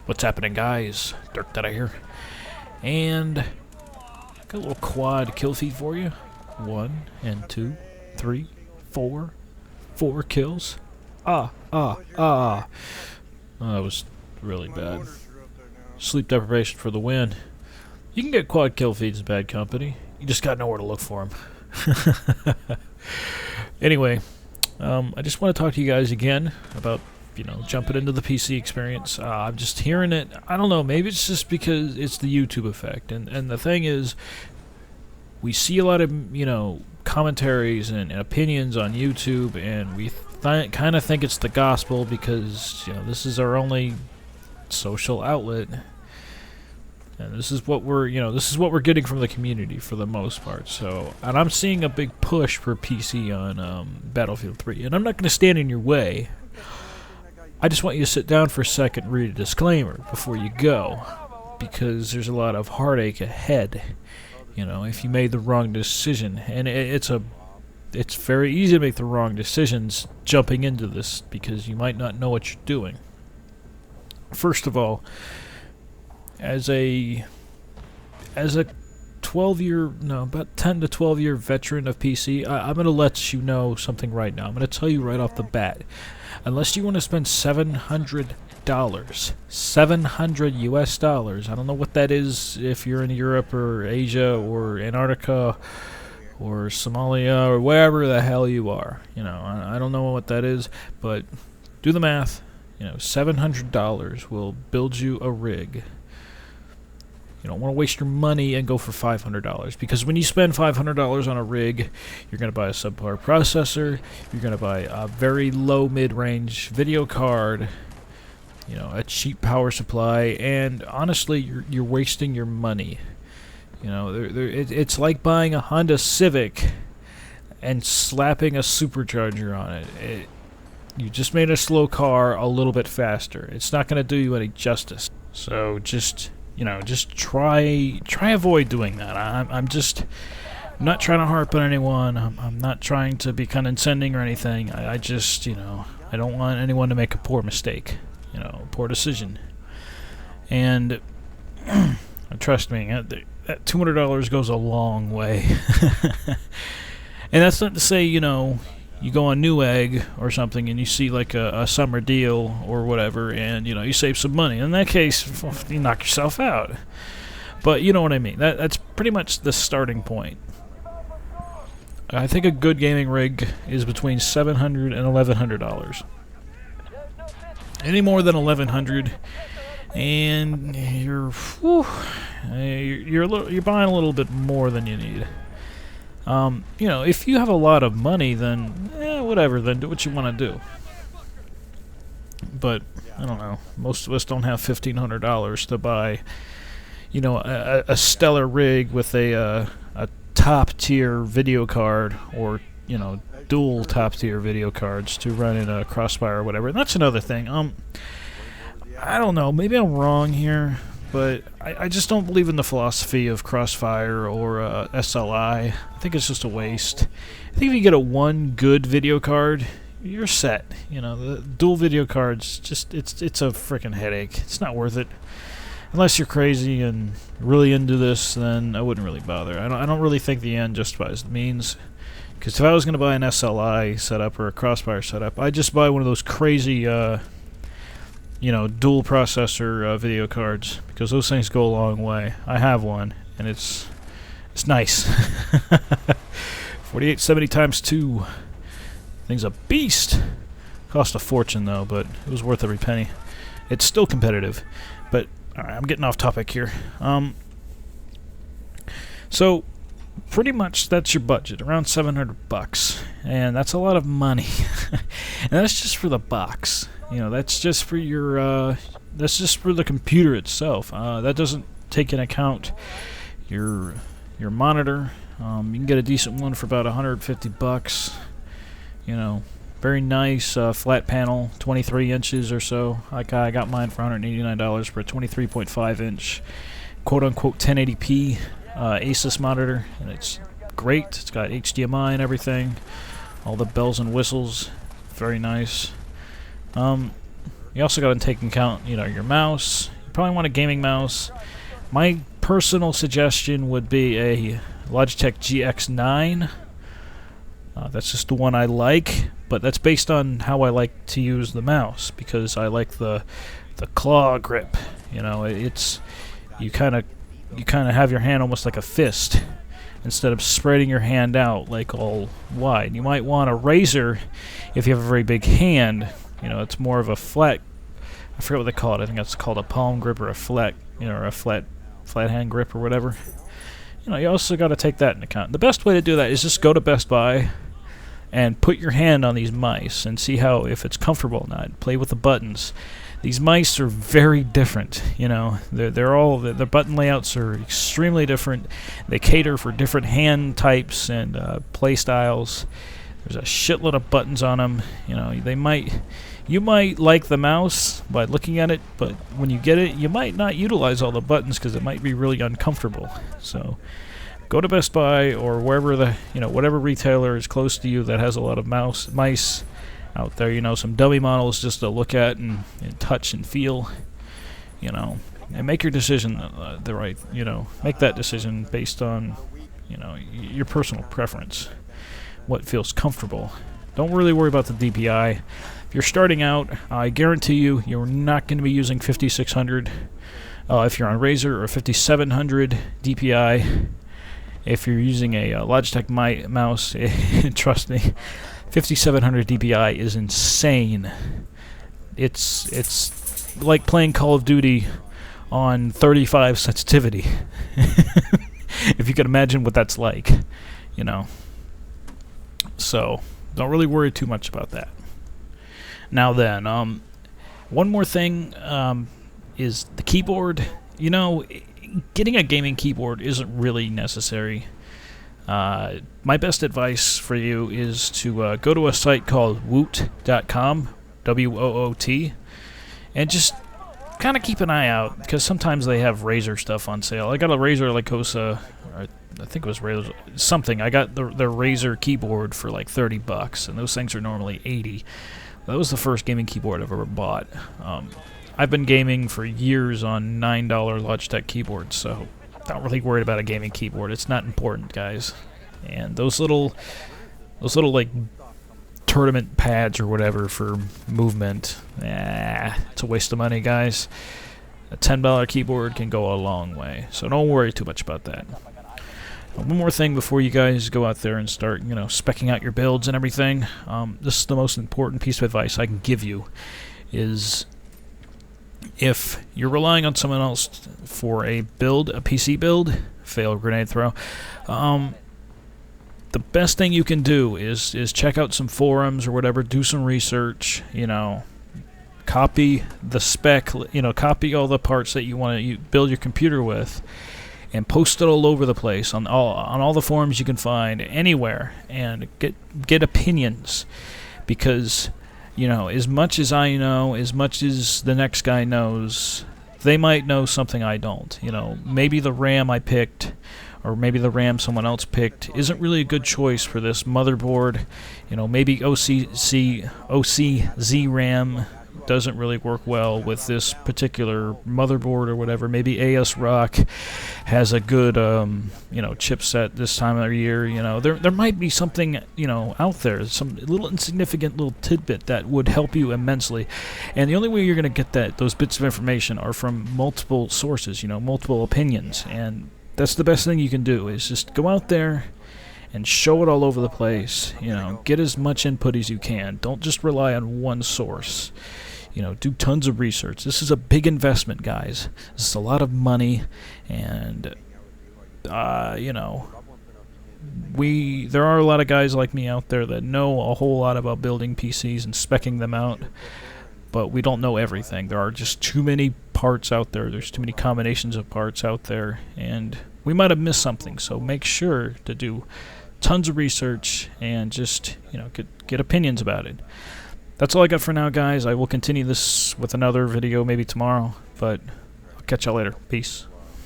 What's happening, guys? Dirk that I hear. And got a little quad kill feed for you. 1 and 2, 3, 4. 4 kills. Oh, that was really bad. Sleep deprivation for the win. You can get quad kill feeds in bad company. You just gotta know where to look for them. Anyway, I just want to talk to you guys again about, jumping into the PC experience. I'm just hearing it. I don't know, maybe it's just because it's the YouTube effect. And the thing is, we see a lot of, commentaries and opinions on YouTube, and we kind of think it's the gospel because, this is our only social outlet. And this is what we're getting from the community for the most part. So, and I'm seeing a big push for PC on Battlefield 3. And I'm not going to stand in your way. I just want you to sit down for a second and read a disclaimer before you go. Because there's a lot of heartache ahead, if you made the wrong decision. And it's very easy to make the wrong decisions jumping into this because you might not know what you're doing. First of all, as a 12-year, about 10 to 12-year veteran of PC, I'm going to let you know something right now. I'm going to tell you right off the bat. Unless you want to spend $700, 700 US dollars, I don't know what that is if you're in Europe or Asia or Antarctica or Somalia or wherever the hell you are. I don't know what that is, but do the math. $700 will build you a rig. You don't want to waste your money and go for $500, because when you spend $500 on a rig, you're going to buy a subpar processor, you're going to buy a very low mid-range video card, a cheap power supply, and honestly, you're wasting your money. It's like buying a Honda Civic and slapping a supercharger on it. You just made a slow car a little bit faster. It's not going to do you any justice. So just try avoid doing that. I'm not trying to harp on anyone. I'm not trying to be condescending or anything. I just, I don't want anyone to make a poor mistake, poor decision. And trust me, that $200 goes a long way. And that's not to say, you go on Newegg or something and you see like a summer deal or whatever, and you save some money. In that case, you knock yourself out. But you know what I mean. That's pretty much the starting point. I think a good gaming rig is between $700 and $1,100. Any more than $1,100, and you're buying a little bit more than you need. If you have a lot of money, then whatever, then do what you want to do. But I don't know. Most of us don't have $1,500 to buy, a stellar rig with a top tier video card, or dual top tier video cards to run in a Crossfire or whatever. And that's another thing. I don't know. Maybe I'm wrong here, but I just don't believe in the philosophy of Crossfire or SLI. I think it's just a waste. I think if you get one good video card, you're set. The dual video cards, it's a freaking headache. It's not worth it. Unless you're crazy and really into this, then I wouldn't really bother. I don't really think the end justifies the means. Because if I was going to buy an SLI setup or a Crossfire setup, I'd just buy one of those crazy dual processor video cards, because those things go a long way. I have one, and it's nice. 4870 times 2. Thing's a beast. Cost a fortune though, but it was worth every penny. It's still competitive, but alright, I'm getting off topic here. So pretty much that's your budget, around $700, and that's a lot of money. And that's just for the box. That's just for your that's just for the computer itself. That doesn't take into account your monitor. You can get a decent one for about $150. Very nice flat panel, 23 inches or so. Like I got mine for $189 for a 23.5 inch quote unquote 1080p Asus monitor, and it's great. It's got HDMI and everything, all the bells and whistles. Very nice. You also got to take into account, your mouse, probably want a gaming mouse. My personal suggestion would be a Logitech GX9. That's just the one I like, but that's based on how I like to use the mouse, because I like the claw grip. You know, it's you kind of have your hand almost like a fist instead of spreading your hand out like all wide. You might want a razor if you have a very big hand. You know, it's more of a flat. I forget what they call it. I think it's called a palm grip or a flat, or a flat hand grip or whatever. You know, you also got to take that into account. The best way to do that is just go to Best Buy and put your hand on these mice and see if it's comfortable or not. Play with the buttons. These mice are very different. You know, their button layouts are extremely different. They cater for different hand types and play styles. There's a shitload of buttons on them. You know, you might like the mouse by looking at it, but when you get it, you might not utilize all the buttons because it might be really uncomfortable. So go to Best Buy or wherever whatever retailer is close to you that has a lot of mice out there. You know, some dummy models just to look at and touch and feel. You know, and make your decision make that decision based on your personal preference, what feels comfortable. Don't really worry about the DPI. If you're starting out, I guarantee you're not going to be using 5600 if you're on Razer, or 5700 DPI. If you're using a Logitech mouse, trust me, 5700 DPI is insane. It's like playing Call of Duty on 35 sensitivity. If you can imagine what that's like, you know. So don't really worry too much about that. Now then, one more thing is the keyboard. You know, getting a gaming keyboard isn't really necessary. My best advice for you is to go to a site called woot.com, W-O-O-T, and just kind of keep an eye out, because sometimes they have Razer stuff on sale. I got a Razer Lycosa, or I think it was Razer something. I got the Razer keyboard for like $30, and those things are normally $80. That was the first gaming keyboard I've ever bought. I've been gaming for years on $9 Logitech keyboards, so not really worried about a gaming keyboard. It's not important, guys. And those little like tournament pads or whatever for movement, it's a waste of money, guys. A $10 keyboard can go a long way, so don't worry too much about that. One more thing before you guys go out there and start, speccing out your builds and everything. This is the most important piece of advice I can give you, is if you're relying on someone else for a PC build, fail grenade throw, the best thing you can do is check out some forums or whatever, do some research, copy the spec, copy all the parts that you want to build your computer with, and post it all over the place on all the forums you can find anywhere, and get opinions, because as much as I know, as much as the next guy knows, they might know something I don't. Maybe the RAM I picked, or maybe the RAM someone else picked, isn't really a good choice for this motherboard. Maybe OCZ RAM doesn't really work well with this particular motherboard or whatever. Maybe ASRock has a good chipset this time of year. There might be something out there, some little insignificant little tidbit that would help you immensely. And the only way you're going to get those bits of information are from multiple sources, multiple opinions. And that's the best thing you can do, is just go out there and show it all over the place. Get as much input as you can. Don't just rely on one source. Do tons of research. This is a big investment, guys. This is a lot of money, and there are a lot of guys like me out there that know a whole lot about building PCs and speccing them out, but we don't know everything. There are just too many parts out there. There's too many combinations of parts out there, and we might have missed something. So make sure to do tons of research and just get opinions about it. That's all I got for now, guys. I will continue this with another video maybe tomorrow, but I'll catch y'all later. Peace.